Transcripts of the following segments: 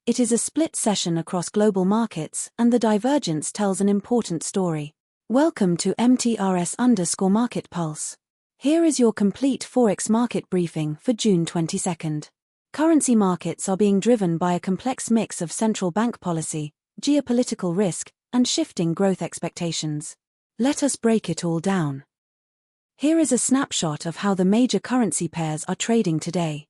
It is a split session across global markets, and the divergence tells an important story. Welcome to MTRS_Market Pulse. Here is your complete Forex market briefing for June 22nd. Currency markets are being driven by a complex mix of central bank policy, geopolitical risk, and shifting growth expectations. Let us break it all down. Here is a snapshot of how the major currency pairs are trading today.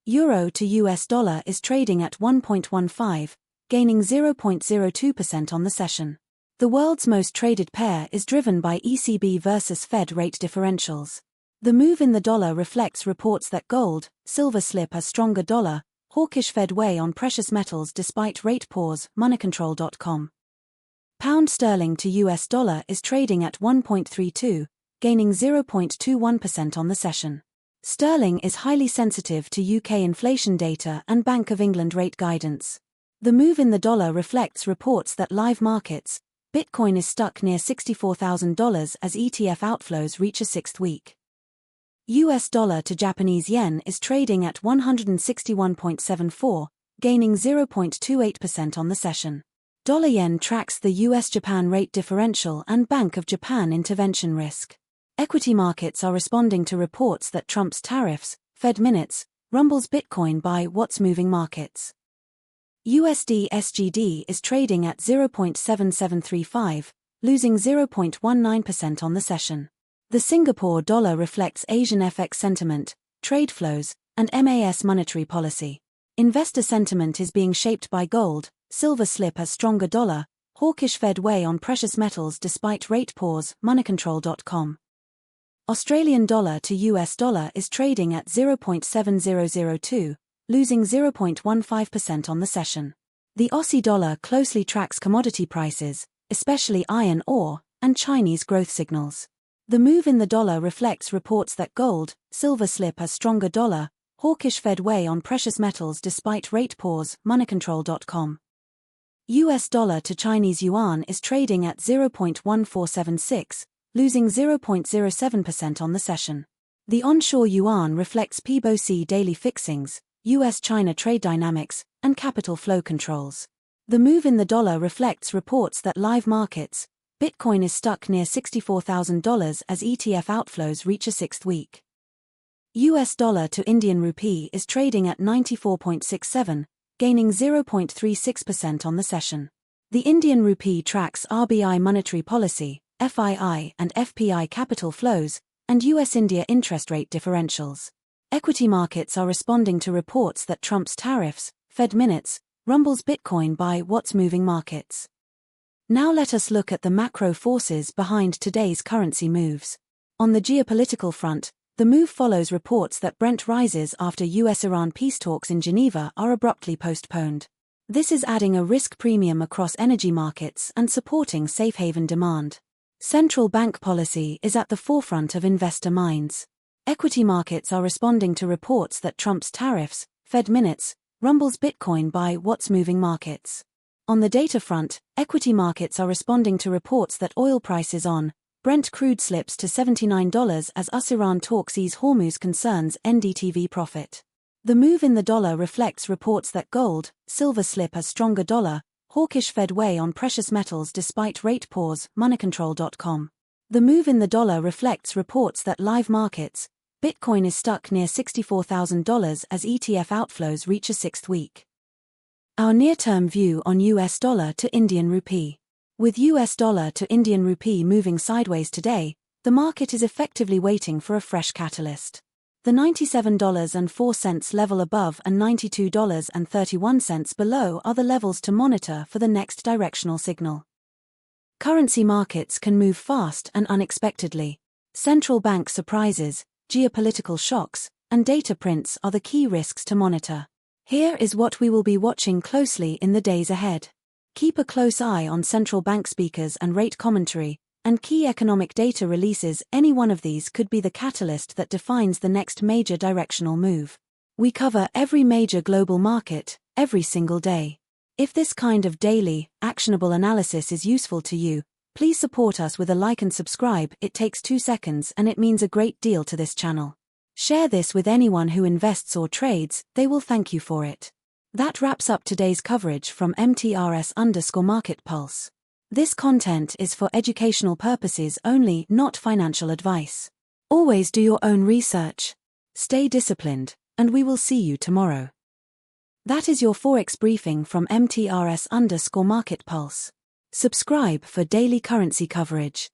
Euro to US dollar is trading at 1.15, gaining 0.02% on the session. The world's most traded pair is driven by ECB versus Fed rate differentials. The move in the dollar reflects reports that gold, silver slip a stronger dollar, hawkish Fed weigh on precious metals despite rate pause, moneycontrol.com. Pound sterling to US dollar is trading at 1.32, gaining 0.21% on the session. Sterling is highly sensitive to UK inflation data and Bank of England rate guidance. The move in the dollar reflects reports that live markets, Bitcoin is stuck near $64,000 as ETF outflows reach a sixth week. US dollar to Japanese yen is trading at 161.74, gaining 0.28% on the session. Dollar yen tracks the US-Japan rate differential and Bank of Japan intervention risk. Equity markets are responding to reports that Trump's tariffs, Fed minutes, rumbles Bitcoin by what's moving markets. USD SGD is trading at 0.7735, losing 0.19% on the session. The Singapore dollar reflects Asian FX sentiment, trade flows, and MAS monetary policy. Investor sentiment is being shaped by gold, silver slip a stronger dollar, hawkish Fed weigh on precious metals despite rate pause, moneycontrol.com. Australian dollar to US dollar is trading at 0.7002, losing 0.15% on the session. The Aussie dollar closely tracks commodity prices, especially iron ore, and Chinese growth signals. The move in the dollar reflects reports that gold, silver slip a stronger dollar, hawkish Fed weigh on precious metals despite rate pause, moneycontrol.com. US dollar to Chinese yuan is trading at 0.1476, losing 0.07% on the session. The onshore yuan reflects PBOC daily fixings, US-China trade dynamics, and capital flow controls. The move in the dollar reflects reports that live markets, Bitcoin is stuck near $64,000 as ETF outflows reach a sixth week. US dollar to Indian rupee is trading at 94.67, gaining 0.36% on the session. The Indian rupee tracks RBI monetary policy, FII and FPI capital flows, and US-India interest rate differentials. Equity markets are responding to reports that Trump's tariffs, Fed minutes, rumbles Bitcoin by what's moving markets. Now let us look at the macro forces behind today's currency moves. On the geopolitical front, the move follows reports that Brent rises after US-Iran peace talks in Geneva are abruptly postponed. This is adding a risk premium across energy markets and supporting safe haven demand. Central bank policy is at the forefront of investor minds. Equity markets are responding to reports that Trump's tariffs, Fed minutes, rumbles Bitcoin by what's moving markets. On the data front, equity markets are responding to reports that oil prices on Brent crude slips to $79 as US-Iran talks ease Hormuz concerns NDTV profit. The move in the dollar reflects reports that gold, silver slip a stronger dollar, hawkish Fed weigh on precious metals despite rate pause, moneycontrol.com. The move in the dollar reflects reports that live markets, Bitcoin is stuck near $64,000 as ETF outflows reach a sixth week. Our near-term view on US dollar to Indian rupee. With US dollar to Indian rupee moving sideways today, the market is effectively waiting for a fresh catalyst. The $97.04 level above and $92.31 below are the levels to monitor for the next directional signal. Currency markets can move fast and unexpectedly. Central bank surprises, geopolitical shocks, and data prints are the key risks to monitor. Here is what we will be watching closely in the days ahead. Keep a close eye on central bank speakers and rate commentary, and key economic data releases. Any one of these could be the catalyst that defines the next major directional move. We cover every major global market, every single day. If this kind of daily, actionable analysis is useful to you, please support us with a like and subscribe. It takes 2 seconds and it means a great deal to this channel. Share this with anyone who invests or trades, they will thank you for it. That wraps up today's coverage from MTRS_Market Pulse. This content is for educational purposes only, not financial advice. Always do your own research. Stay disciplined, and we will see you tomorrow. That is your Forex briefing from MTRS_Market Pulse. Subscribe for daily currency coverage.